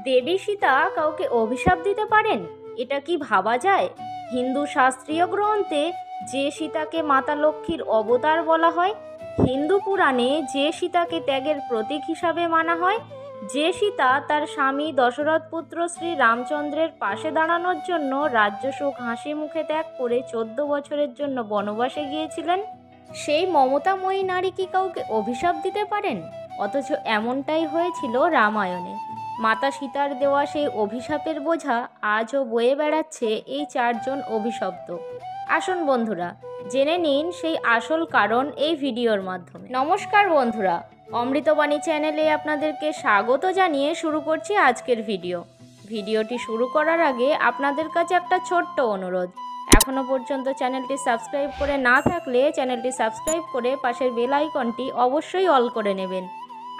দেবী সীতা কাউকে অভিশাপ দিতে পারেন? এটা কি ভাবা যায়? হিন্দু শাস্ত্রীয় গ্রন্থে যে সীতাকে মাতা লক্ষ্মীর অবতার বলা হয়, হিন্দু পুরাণে যে সীতাকে ত্যাগের প্রতীক হিসাবে মানা হয়, যে সীতা তার স্বামী দশরথ পুত্র শ্রী রামচন্দ্রের পাশে দাঁড়ানোর জন্য রাজ্যসুখ হাসি মুখে ত্যাগ করে 14 বছরের জন্য বনবাসে গিয়েছিলেন, সেই মমতাময়ী নারী কি কাউকে অভিশাপ দিতে পারেন? অথচ এমনটাই হয়েছিল রামায়ণে। মাতা সীতার দেওয়া সেই অভিশাপের বোঝা আজও বয়ে বেড়াচ্ছে এই 4 জন অভিশপ্ত। আসুন বন্ধুরা, জেনে নিন সেই আসল কারণ এই ভিডিওর মাধ্যমে। নমস্কার বন্ধুরা, অমৃতবাণী চ্যানেলে আপনাদেরকে স্বাগত জানিয়ে শুরু করছি আজকের ভিডিওটি শুরু করার আগে আপনাদের কাছে একটা ছোট্ট অনুরোধ। এখনও পর্যন্ত চ্যানেলটি সাবস্ক্রাইব করে না থাকলে চ্যানেলটি সাবস্ক্রাইব করে পাশের বেল আইকনটি অবশ্যই অল করে নেবেন,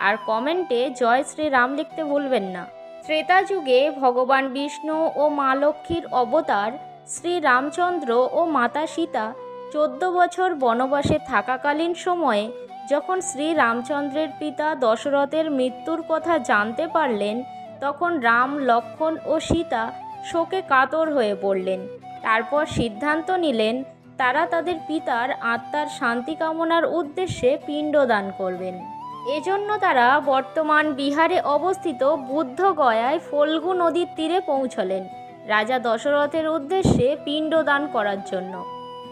আর কমেন্টে জয় শ্রীরাম লিখতে ভুলবেন না। ত্রেতা যুগে ভগবান বিষ্ণু ও মা লক্ষ্মীর অবতার শ্রী রামচন্দ্র ও মাতা সীতা 14 বছর বনবাসে থাকাকালীন সময়ে যখন শ্রী রামচন্দ্রের পিতা দশরথের মৃত্যুর কথা জানতে পারলেন, তখন রাম, লক্ষ্মণ ও সীতা শোকে কাতর হয়ে পড়লেন। তারপর সিদ্ধান্ত নিলেন তারা তাদের পিতার আত্মার শান্তি কামনার উদ্দেশ্যে পিণ্ডদান করবেন। এজন্য তারা বর্তমান বিহারে অবস্থিত বুদ্ধগয়ায় ফল্গু নদীর তীরে পৌঁছলেন রাজা দশরথের উদ্দেশ্যে পিণ্ডদান করার জন্য।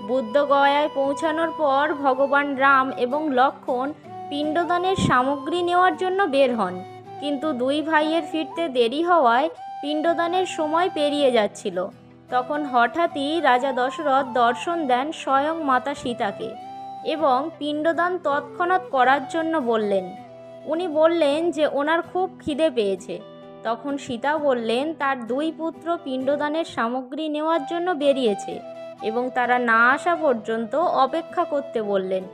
বুদ্ধগয়ায় পৌঁছানোর পর ভগবান রাম এবং লক্ষ্মণ পিণ্ডদানের সামগ্রী নেওয়ার জন্য বের হন, কিন্তু দুই ভাইয়ের ফিরতে দেরি হওয়ায় পিণ্ডদানের সময় পেরিয়ে যাচ্ছিল। তখন হঠাৎই রাজা দশরথ দর্শন দেন স্বয়ং মাতা সীতাকে এবং পিণ্ডদান তৎক্ষণাৎ করার জন্য বললেন। উনি বললেন যে ওনার খুব খিদে পেয়েছে। তখন সীতা বললেন তার 2 পুত্র পিণ্ডদানের সামগ্রী নেওয়ার জন্য বেরিয়েছে এবং তারা না আসা পর্যন্ত অপেক্ষা করতে বললেন,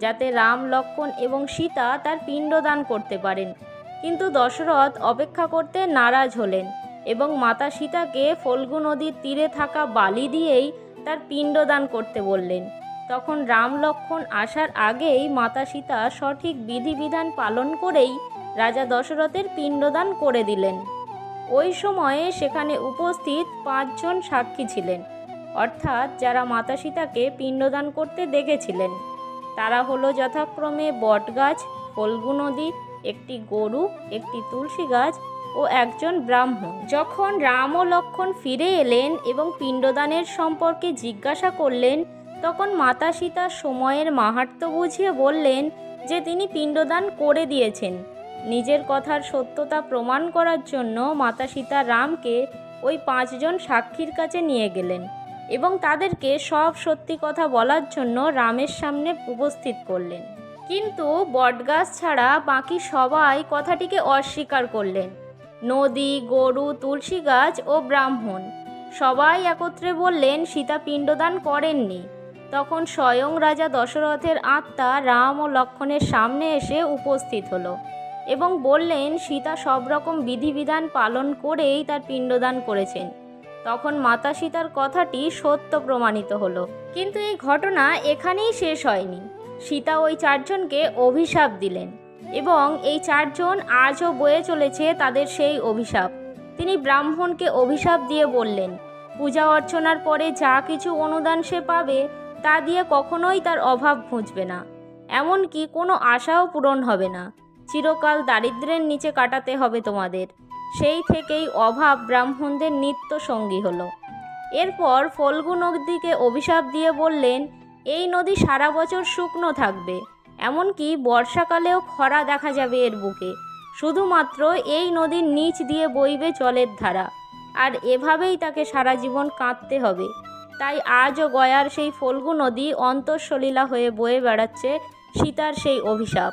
যাতে রাম, লক্ষ্মণ এবং সীতা তার পিণ্ডদান করতে পারেন। কিন্তু দশরথ অপেক্ষা করতে নারাজ হলেন এবং মাতা সীতাকে ফল্গু নদীর তীরে থাকা বালি দিয়েই তার পিণ্ডদান করতে বললেন। তখন রাম, লক্ষ্মণ আসার আগেই মাতা সীতা সঠিক বিধিবিধান পালন করেই রাজা দশরথের পিণ্ডদান করে দিলেন। ওই সময়ে সেখানে উপস্থিত 5 জন সাক্ষী ছিলেন, অর্থাৎ যারা মাতা সীতাকে পিণ্ডদান করতে দেখেছিলেন। তারা হলো যথাক্রমে বটগাছ, ফল্গু নদী, একটি গরু, একটি তুলসী গাছ ও একজন ব্রাহ্মণ। যখন রাম ও লক্ষ্মণ ফিরে এলেন এবং পিণ্ডদানের সম্পর্কে জিজ্ঞাসা করলেন, তখন মাতা সীতা সময়ের মাহাত্ম্য বুঝিয়ে বললেন যে তিনি পিণ্ডদান করে দিয়েছেন। নিজের কথার সত্যতা প্রমাণ করার জন্য মাতা সীতা রামকে ওই 5 জন সাক্ষীর কাছে নিয়ে গেলেন এবং তাদেরকে সব সত্যি কথা বলার জন্য রামের সামনে উপস্থিত করলেন। কিন্তু বটগাছ ছাড়া বাকি সবাই কথাটিকে অস্বীকার করলেন। নদী, গরু, তুলসী গাছ ও ব্রাহ্মণ সবাই একত্রে বললেন সীতা পিণ্ডদান করেননি। তখন স্বয়ং রাজা দশরথের আত্মা রাম ও লক্ষ্মণের সামনে এসে উপস্থিত হলো এবং বললেন সীতা সব রকম বিধিবিধান পালন করেই তার পিণ্ডদান করেছেন। তখন মাতা সীতার কথাটি সত্য প্রমাণিত হলো। কিন্তু এই ঘটনা এখানেই শেষ হয়নি। সীতা ওই 4 জনকে অভিশাপ দিলেন এবং এই 4 জন আজও বয়ে চলেছে তাদের সেই অভিশাপ। তিনি ব্রাহ্মণকে অভিশাপ দিয়ে বললেন, পূজা অর্চনার পরে যা কিছু অনুদান সে পাবে তা দিয়ে কখনোই তার অভাব ঘুচবে না, এমনকি কোনো আশাও পূরণ হবে না। চিরকাল দারিদ্র্যের নিচে কাটাতে হবে তোমাদের। সেই থেকেই অভাব ব্রাহ্মণদের নিত্য সঙ্গী হলো। এরপর ফল্গু নদীকে অভিশাপ দিয়ে বললেন, এই নদী সারা বছর শুকনো থাকবে, এমনকি বর্ষাকালেও খরা দেখা যাবে এর বুকে। শুধুমাত্র এই নদীর নিচ দিয়ে বইবে জলের ধারা, আর এভাবেই তাকে সারা জীবন কাঁদতে হবে। তাই আজও গয়ার সেই ফল্গু নদী অন্তঃসলীলা হয়ে বয়ে বেড়াচ্ছে সীতার সেই অভিশাপ।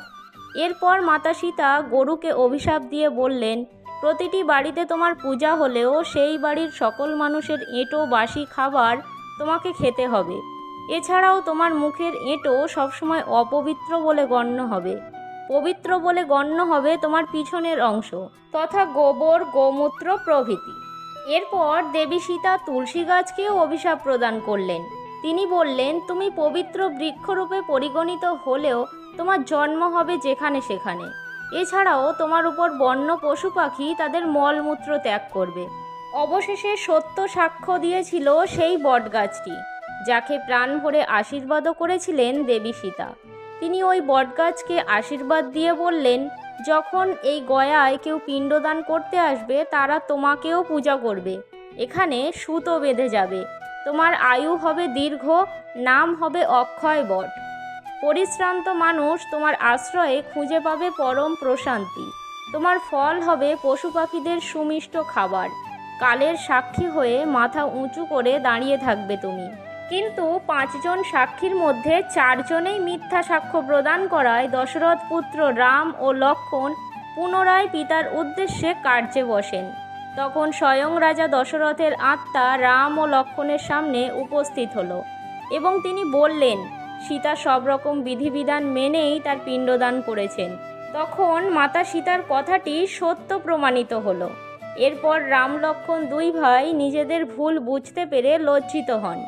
এরপর মাতা সীতা গরুকে অভিশাপ দিয়ে বললেন, প্রতিটি বাড়িতে তোমার পূজা হলেও সেই বাড়ির সকল মানুষের এঁটো বাসি খাবার তোমাকে খেতে হবে। এছাড়াও তোমার মুখের এঁটো সবসময় অপবিত্র বলে গণ্য হবে। পবিত্র বলে গণ্য হবে তোমার পিছনের অংশ, তথা গোবর, গোমূত্র প্রভৃতি। এরপর দেবী সীতা তুলসী গাছকেও অভিশাপ প্রদান করলেন। তিনি বললেন, তুমি পবিত্র বৃক্ষরূপে পরিগণিত হলেও তোমার জন্ম হবে যেখানে সেখানে। এছাড়াও তোমার উপর বন্য পশু পাখি তাদের মলমূত্র ত্যাগ করবে। অবশেষে সত্য সাক্ষ্য দিয়েছিল সেই বটগাছটি, যাকে প্রাণ ভরে আশীর্বাদও করেছিলেন দেবী সীতা। তিনি ওই বটগাছকে আশীর্বাদ দিয়ে বললেন, যখন এই গয়ায় কেউ পিণ্ডদান করতে আসবে তারা তোমাকেও পূজা করবে। এখানে সুতো বেঁধে যাবে, তোমার আয়ু হবে দীর্ঘ, নাম হবে অক্ষয় বট। পরিশ্রান্ত মানুষ তোমার আশ্রয়ে খুঁজে পাবে পরম প্রশান্তি। তোমার ফল হবে পশু পাখিদের সুমিষ্ট খাবার। কালের সাক্ষী হয়ে মাথা উঁচু করে দাঁড়িয়ে থাকবে তুমি। কিন্তু 5 জন সাক্ষীর মধ্যে 4 জনেই মিথ্যা সাক্ষ্য প্রদান করায় দশরথ পুত্র রাম ও লক্ষ্মণ পুনরায় পিতার উদ্দেশ্যে কার্যে বসেন। তখন স্বয়ং রাজা দশরথের আত্মা রাম ও লক্ষ্মণের সামনে উপস্থিত হলো এবং তিনি বললেন, সীতা সব রকম বিধিবিধান মেনেই তার পিণ্ডদান করেছেন। তখন মাতা সীতার কথাটি সত্য প্রমাণিত হলো। এরপর রাম লক্ষ্মণ 2 ভাই নিজেদের ভুল বুঝতে পেরে লজ্জিত হন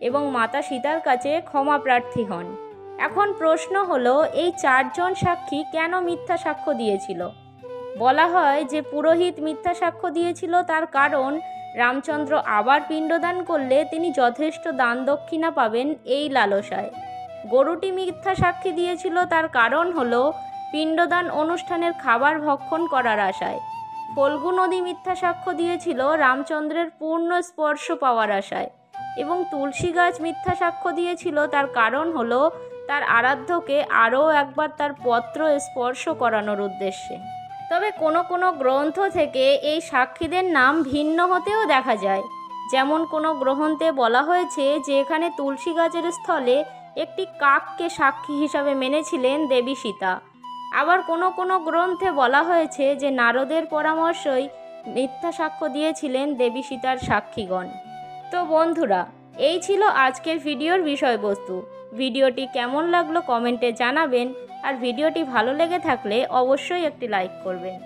এবং মাতা সীতার কাছে ক্ষমা প্রার্থী হন। এখন প্রশ্ন হলো, এই 4 জন সাক্ষী কেন মিথ্যা সাক্ষ্য দিয়েছিল? বলা হয় যে পুরোহিত মিথ্যা সাক্ষ্য দিয়েছিল তার কারণ রামচন্দ্র আবার পিণ্ডদান করলে তিনি যথেষ্ট দান দক্ষিণা পাবেন এই লালসায়। গরুটি মিথ্যা সাক্ষী দিয়েছিল তার কারণ হলো পিণ্ডদান অনুষ্ঠানের খাবার ভক্ষণ করার আশায়। ফল্গু নদী মিথ্যা সাক্ষ্য দিয়েছিল রামচন্দ্রের পূর্ণ স্পর্শ পাওয়ার আশায়। এবং তুলসী গাছ মিথ্যা সাক্ষ্য দিয়েছিল তার কারণ হলো তার আরাধ্যকে আরও একবার তার পত্র স্পর্শ করানোর উদ্দেশ্যে। তবে কোনো কোনো গ্রন্থ থেকে এই সাক্ষীদের নাম ভিন্ন হতেও দেখা যায়। যেমন কোনো গ্রন্থে বলা হয়েছে যে এখানে তুলসী গাছের স্থলে একটি কাককে সাক্ষী হিসাবে মেনেছিলেন দেবী সীতা। আবার কোনো কোনো গ্রন্থে বলা হয়েছে যে নারদের পরামর্শই মিথ্যা সাক্ষ্য দিয়েছিলেন দেবী সীতার সাক্ষীগণ। তো বন্ধুরা, এই ছিল আজকের ভিডিওর বিষয়বস্তু। ভিডিওটি কেমন লাগলো কমেন্টে জানাবেন, আর ভিডিওটি ভালো লেগে থাকলে অবশ্যই একটি লাইক করবেন।